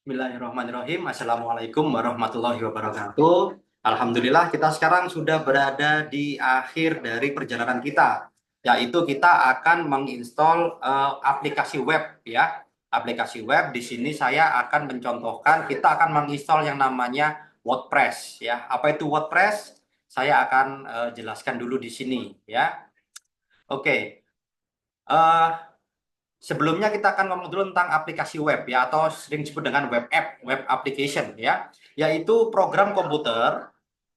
Bismillahirrahmanirrahim. Assalamualaikum warahmatullahi wabarakatuh. Alhamdulillah kita sekarang sudah berada di akhir dari perjalanan kita, yaitu kita akan menginstall aplikasi web ya. Aplikasi web di sini saya akan mencontohkan kita akan menginstall yang namanya WordPress ya. Apa itu WordPress? Saya akan jelaskan dulu di sini ya. Oke. Eh, Sebelumnya kita akan ngomong dulu tentang aplikasi web ya atau sering disebut dengan web app, web application ya, yaitu program komputer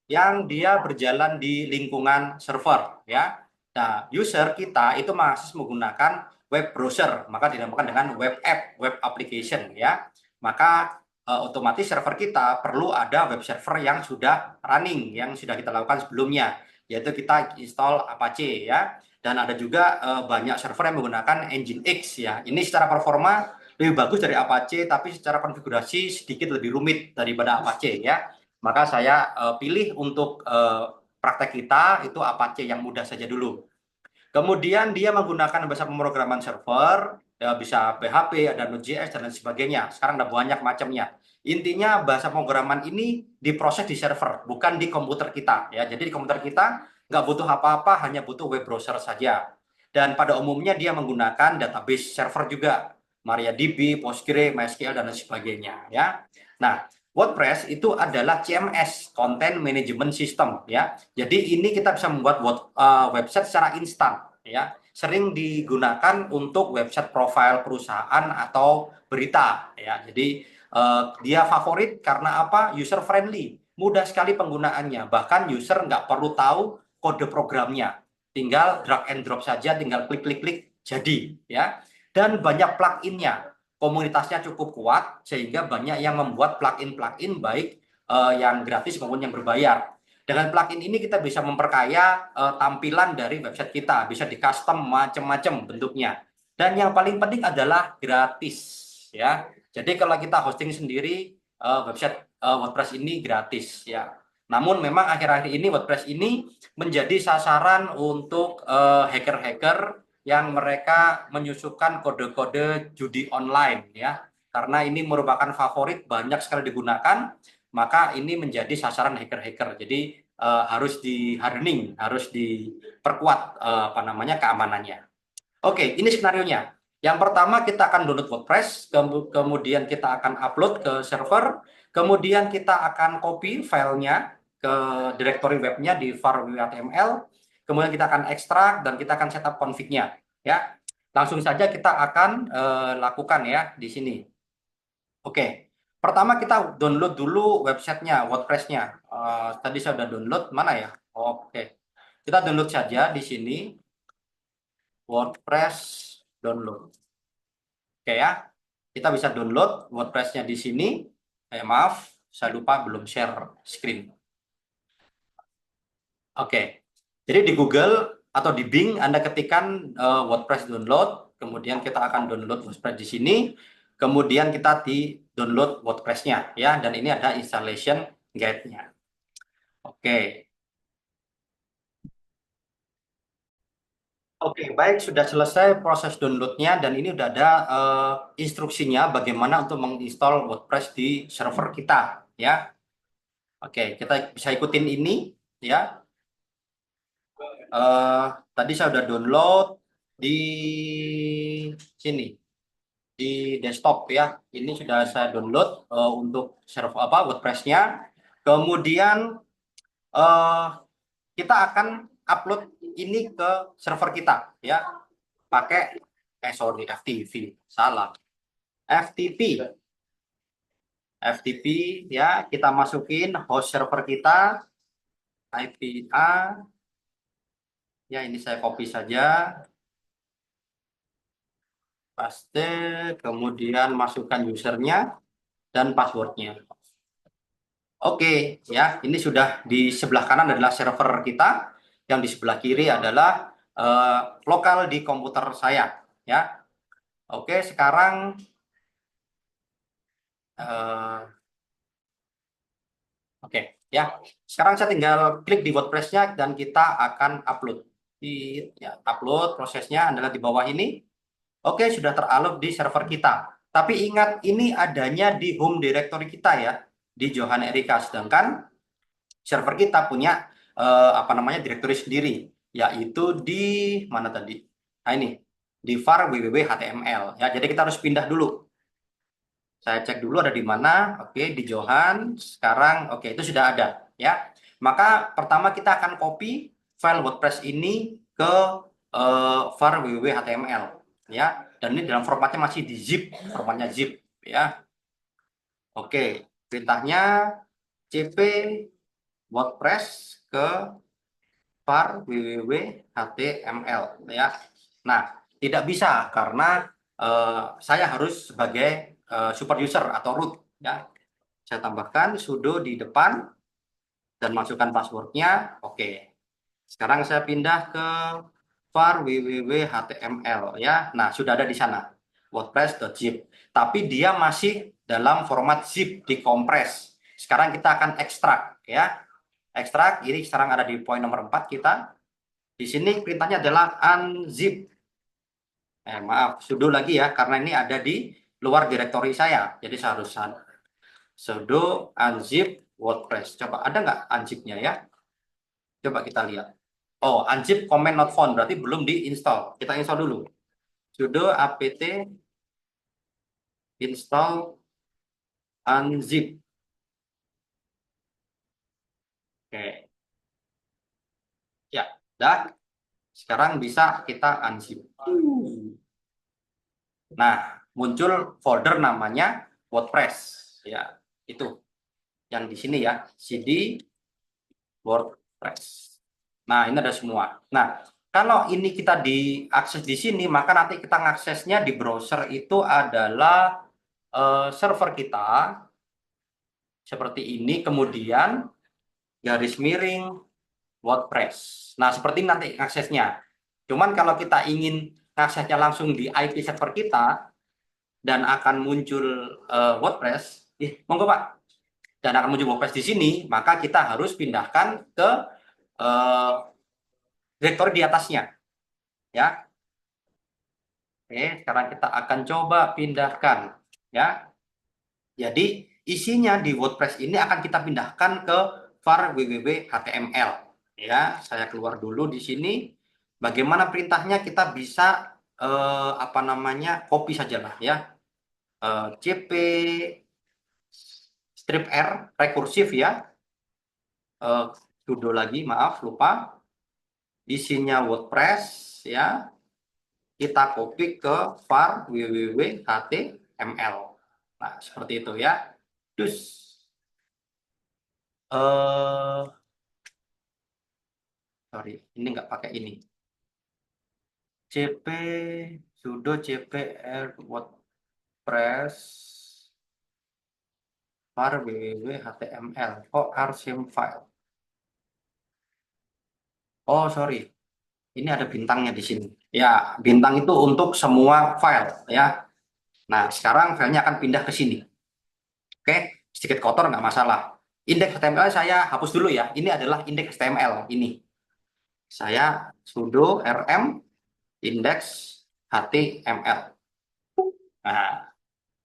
yang dia berjalan di lingkungan server ya. Nah, user kita itu masih menggunakan web browser, maka dinamakan dengan web app, web application ya. Maka otomatis server kita perlu ada web server yang sudah running, yang sudah kita lakukan sebelumnya, yaitu kita install Apache ya. Dan ada juga banyak server yang menggunakan Nginx ya. Ini secara performa lebih bagus dari Apache, tapi secara konfigurasi sedikit lebih rumit daripada Apache ya. Maka saya pilih untuk praktek kita itu Apache yang mudah saja dulu. Kemudian dia menggunakan bahasa pemrograman server, ya bisa PHP, ada Node.js, dan lain sebagainya. Sekarang ada banyak macamnya. Intinya bahasa pemrograman ini diproses di server, bukan di komputer kita. Ya, jadi di komputer kita nggak butuh apa-apa, hanya butuh web browser saja. Dan pada umumnya dia menggunakan database server juga, MariaDB, Postgre, MySQL, dan lain sebagainya. Ya. Nah, WordPress itu adalah CMS, Content Management System ya. Jadi ini kita bisa membuat website secara instan ya. Sering digunakan untuk website profile perusahaan atau berita ya. Jadi dia favorit karena apa? User friendly, mudah sekali penggunaannya. Bahkan user nggak perlu tahu kode programnya, tinggal drag and drop saja, tinggal klik-klik-klik jadi ya. Dan banyak pluginnya, komunitasnya cukup kuat sehingga banyak yang membuat plugin-plugin baik yang gratis maupun yang berbayar. Dengan plugin ini kita bisa memperkaya tampilan dari website kita, bisa di custom macam-macam bentuknya. Dan yang paling penting adalah gratis ya. Jadi kalau kita hosting sendiri website WordPress ini gratis ya. Namun memang akhir-akhir ini WordPress ini menjadi sasaran untuk hacker-hacker yang mereka menyusukan kode-kode judi online ya. Karena ini merupakan favorit, banyak sekali digunakan, maka ini menjadi sasaran hacker-hacker. Jadi harus di hardening, harus diperkuat apa namanya keamanannya. Oke, ini skenarionya. Yang pertama kita akan download WordPress, kemudian kita akan upload ke server, kemudian kita akan copy filenya ke directory webnya di var.html, kemudian kita akan ekstrak dan kita akan setup config-nya. Ya, langsung saja kita akan lakukan ya di sini. Oke, pertama kita download dulu websitenya, WordPress-nya. Tadi saya sudah download, mana ya? Oke, kita download saja di sini WordPress download. Oke ya, kita bisa download WordPress-nya di sini. Maaf, saya lupa belum share screen. Oke, jadi di Google atau di Bing Anda ketikkan WordPress download, kemudian kita akan download WordPress di sini, kemudian kita di download WordPress-nya ya, dan ini ada installation guide-nya. Oke. Oke, baik, sudah selesai proses downloadnya dan ini udah ada instruksinya bagaimana untuk menginstal WordPress di server kita ya. Oke, kita bisa ikutin ini ya. Eh, Tadi saya udah download di sini di desktop ya. Ini sudah saya download untuk server apa WordPress-nya. Kemudian eh, kita akan upload ini ke server kita ya. Pakai sorry, FTP salah, FTP FTP ya, kita masukin host server kita, IP A ya, ini saya copy saja, paste, kemudian masukkan usernya dan passwordnya. Oke ya, ini sudah di sebelah kanan adalah server kita, yang di sebelah kiri adalah lokal di komputer saya ya. Oke, sekarang eh, oke ya, sekarang saya tinggal klik di WordPress-nya dan kita akan upload. Ya, upload prosesnya adalah di bawah ini. Oke, sudah terupload di server kita. Tapi ingat, ini adanya di home directory kita ya, di Johan Erika. Sedangkan server kita punya apa namanya directory sendiri, yaitu di mana tadi? Nah ini, di var www.html ya. Jadi kita harus pindah dulu. Saya cek dulu ada di mana. Oke, di Johan. Sekarang, oke, itu sudah ada ya. Maka pertama kita akan copy file WordPress ini ke var www.html ya. Dan ini dalam formatnya masih di zip, formatnya zip ya. Oke, perintahnya cp WordPress ke var www.html ya. Nah, tidak bisa karena saya harus sebagai super user atau root ya. Saya tambahkan sudo di depan dan masukkan passwordnya. Oke. Sekarang saya pindah ke var www.html ya. Nah, sudah ada di sana. WordPress.zip. Tapi dia masih dalam format zip dikompres. Sekarang kita akan ekstrak ya. Ekstrak ini sekarang ada di poin nomor 4 kita. Di sini perintahnya adalah unzip. Maaf, sudo lagi ya karena ini ada di luar direktori saya. Jadi saya harus sudo unzip WordPress. Coba ada nggak unzipnya ya? Coba kita lihat. Oh, unzip command not found berarti belum diinstal. Kita install dulu. Sudo apt install unzip. Oke. Ya, dah. Sekarang bisa kita unzip. Nah, muncul folder namanya WordPress. Ya, itu yang di sini ya, cd WordPress. Nah, ini ada semua. Nah, kalau ini kita diakses di sini, maka nanti kita ngaksesnya di browser itu adalah server kita seperti ini, kemudian garis miring WordPress. Nah, seperti ini nanti aksesnya. Cuman kalau kita ingin aksesnya langsung di IP server kita dan akan muncul WordPress, monggo Pak, dan akan muncul WordPress di sini, maka kita harus pindahkan ke direktori di atasnya. Ya, oke, sekarang kita akan coba pindahkan. Ya, jadi isinya di WordPress ini akan kita pindahkan ke var www.html. Ya, saya keluar dulu di sini. Bagaimana perintahnya kita bisa apa namanya copy saja lah ya. cp strip r rekursif ya. Sudo lagi, maaf lupa. Isinya WordPress ya. Kita copy ke var www.html. Nah, seperti itu ya. Terus sorry, ini nggak pakai ini. cp sudo cpr WordPress var www.html. Oh, RCM file. Oh, sorry. Ini ada bintangnya di sini. Ya, bintang itu untuk semua file ya. Nah, sekarang filenya akan pindah ke sini. Oke, sedikit kotor nggak masalah. Indeks HTML saya hapus dulu ya. Ini adalah indeks HTML ini. Saya sudo rm indeks HTML. Nah,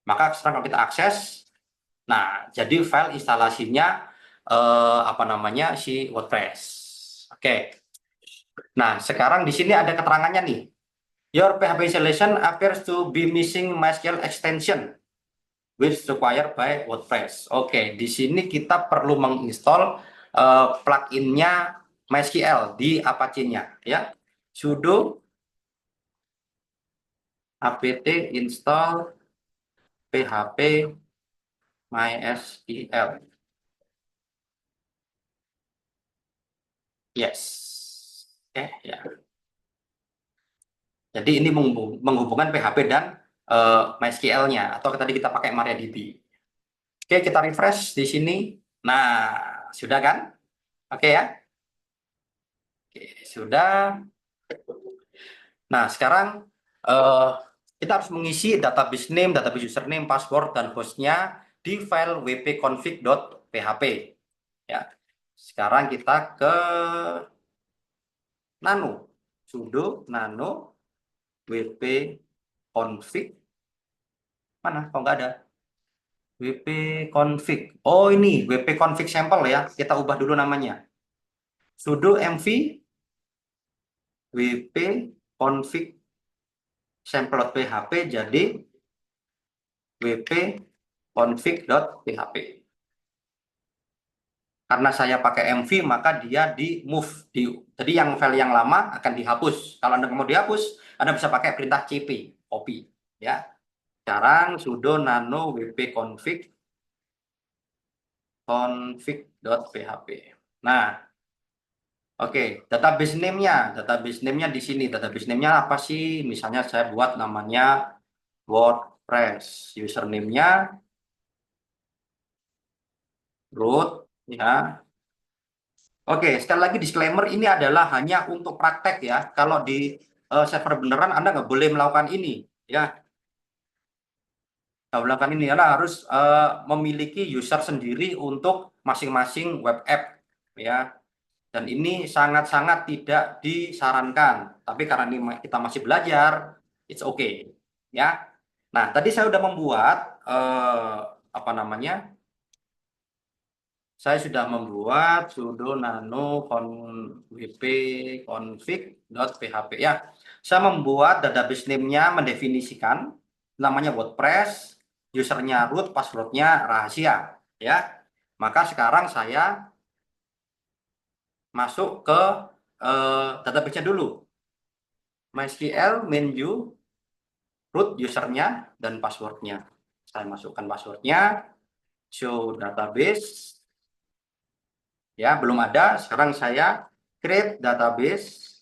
maka sekarang kalau kita akses, nah jadi file instalasinya apa namanya si WordPress. Oke. Nah, sekarang di sini ada keterangannya nih. Your PHP installation appears to be missing MySQL extension which required by WordPress. Oke, di sini kita perlu menginstall pluginnya MySQL di Apache-nya ya. Sudo apt install php MySQL. Yes. Ya. Jadi ini menghubungkan PHP dan MySQL-nya atau tadi kita pakai MariaDB. Oke, kita refresh di sini. Nah, sudah kan? Oke ya. Oke, sudah. Nah, sekarang eh, kita harus mengisi database name, database username, password, dan hostnya di file wp-config.php. Ya. Sekarang kita ke nano. Sudo nano wp-config Mana? Kok nggak ada? WP config. Oh ini WP config sampel ya. Kita ubah dulu namanya. Sudo mv WP config sample.php jadi WP config.php. Karena saya pakai mv maka dia di move. Jadi yang file yang lama akan dihapus. Kalau Anda mau dihapus, Anda bisa pakai perintah cp, copy. Ya. Sekarang sudo nano wp config.php. Nah, oke, database name-nya di sini. Database name-nya apa sih? Misalnya saya buat namanya WordPress. Username-nya root, ya. Oke, sekali lagi disclaimer ini adalah hanya untuk praktek ya. Kalau di server beneran Anda nggak boleh melakukan ini, ya. Nggak boleh melakukan ini, Anda harus memiliki user sendiri untuk masing-masing web app, ya. Dan ini sangat-sangat tidak disarankan. Tapi karena ini kita masih belajar, it's okay, ya. Nah, tadi saya sudah membuat apa namanya? Saya sudah membuat sudo nano wp config.php ya. Saya membuat database name-nya mendefinisikan namanya WordPress, usernya root, passwordnya rahasia ya. Maka sekarang saya masuk ke database-nya dulu. MySQL menu root usernya dan passwordnya. Saya masukkan passwordnya, show database. Ya, belum ada. Sekarang saya create database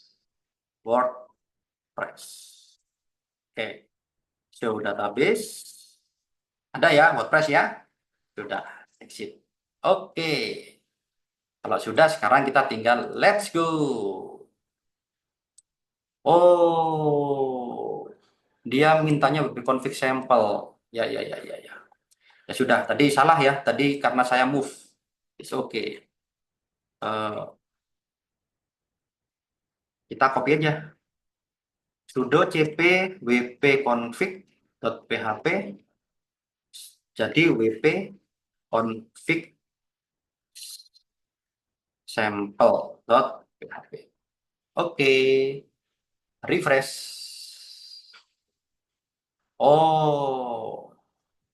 WordPress. Oke, show database. Ada ya WordPress ya? Sudah, exit. Oke. Kalau sudah, sekarang kita tinggal let's go. Oh, dia mintanya wp config sample. Ya, ya, ya, ya, ya. Ya sudah, tadi salah ya. Tadi karena saya move. It's okay. Kita copy aja. Sudo cp wp config.php jadi wp config sample.php. Oke, refresh. Oh,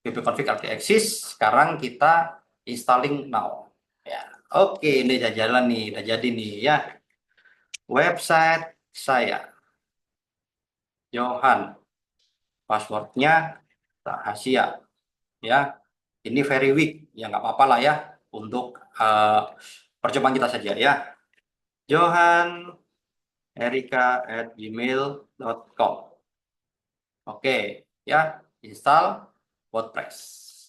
wp config already exist. Sekarang kita installing now. Ya, oke, ini udah jalan nih, udah jadi nih ya. Website saya, Johan, passwordnya rahasia. Ya, ini very weak, ya nggak apa-apa lah ya untuk percobaan kita saja ya. Johan erika@gmail.com. Oke, ya, install WordPress.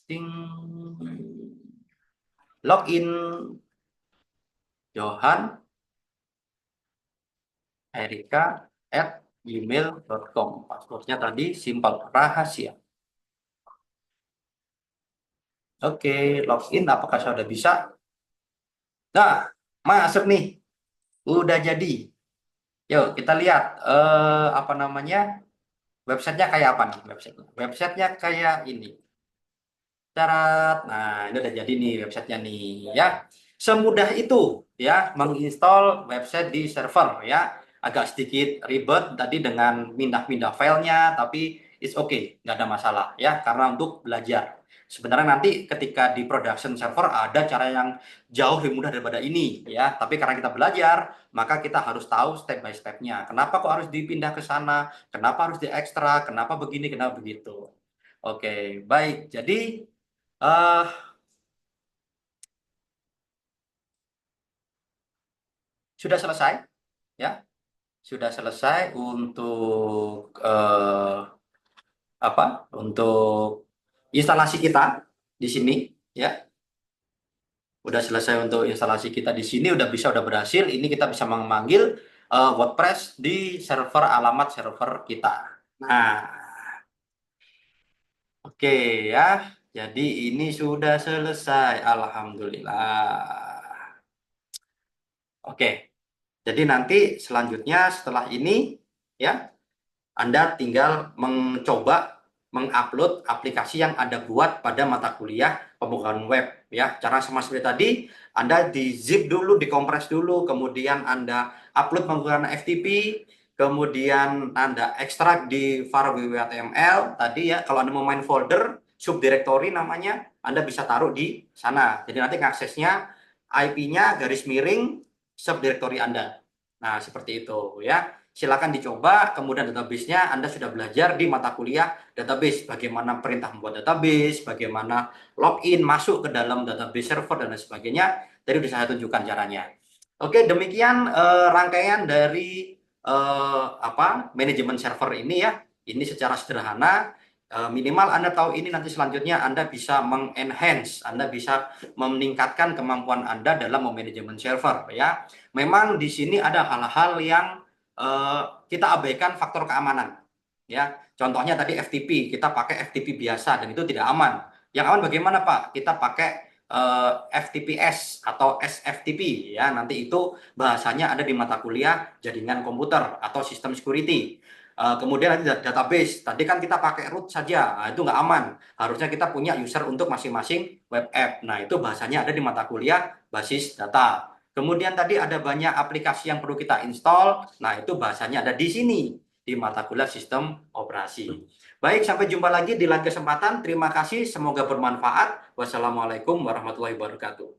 Ting. Login Johan erika@gmail.com. Passwordnya tadi simpel rahasia. Oke, login. Apakah sudah bisa? Nah, masuk nih. Udah jadi. Yuk, kita lihat apa namanya? Websitenya kayak apa nih? Websitenya kayak ini. Syarat. Nah, ini udah jadi nih websitenya nih ya. Semudah itu ya menginstal website di server ya. Agak sedikit ribet tadi dengan pindah-pindah filenya, tapi it's okay, nggak ada masalah ya karena untuk belajar. Sebenarnya nanti ketika di production server ada cara yang jauh lebih mudah daripada ini ya. Tapi karena kita belajar, maka kita harus tahu step by stepnya. Kenapa kok harus dipindah ke sana? Kenapa harus diekstrak? Kenapa begini? Kenapa begitu? Oke, baik. Jadi eh sudah selesai ya, sudah selesai untuk apa? Untuk instalasi kita di sini ya. Udah selesai untuk instalasi kita di sini, udah berhasil. Ini kita bisa memanggil WordPress di server alamat server kita. Nah, oke ya. Jadi ini sudah selesai. Alhamdulillah. Oke. Jadi nanti selanjutnya setelah ini ya Anda tinggal mencoba mengupload aplikasi yang Anda buat pada mata kuliah pembukaan web ya. Cara sama seperti tadi, Anda di zip dulu, dikompres dulu, kemudian Anda upload menggunakan FTP, kemudian Anda ekstrak di var www.html tadi ya. Kalau Anda mau main folder subdirectory namanya, Anda bisa taruh di sana. Jadi nanti aksesnya IP-nya garis miring subdirectory Anda. Nah, seperti itu ya. Silakan dicoba, kemudian database-nya Anda sudah belajar di mata kuliah database, bagaimana perintah membuat database, bagaimana login, masuk ke dalam database server, dan lain sebagainya. Tadi sudah saya tunjukkan caranya. Oke, demikian rangkaian dari manajemen server ini ya. Ini secara sederhana, minimal Anda tahu ini, nanti selanjutnya Anda bisa mengenhance, Anda bisa meningkatkan kemampuan Anda dalam memanajemen server ya. Memang di sini ada hal-hal yang kita abaikan faktor keamanan ya. Contohnya tadi FTP, kita pakai FTP biasa dan itu tidak aman. Yang aman bagaimana Pak? Kita pakai FTPS atau SFTP ya. Nanti itu bahasanya ada di mata kuliah jaringan komputer atau sistem security. Kemudian nanti database, tadi kan kita pakai root saja, nah, itu nggak aman. Harusnya kita punya user untuk masing-masing web app. Nah, itu bahasanya ada di mata kuliah basis data. Kemudian tadi ada banyak aplikasi yang perlu kita install. Nah, itu bahasanya ada di sini, di mata kuliah sistem operasi. Baik, sampai jumpa lagi di lain kesempatan. Terima kasih, semoga bermanfaat. Wassalamualaikum warahmatullahi wabarakatuh.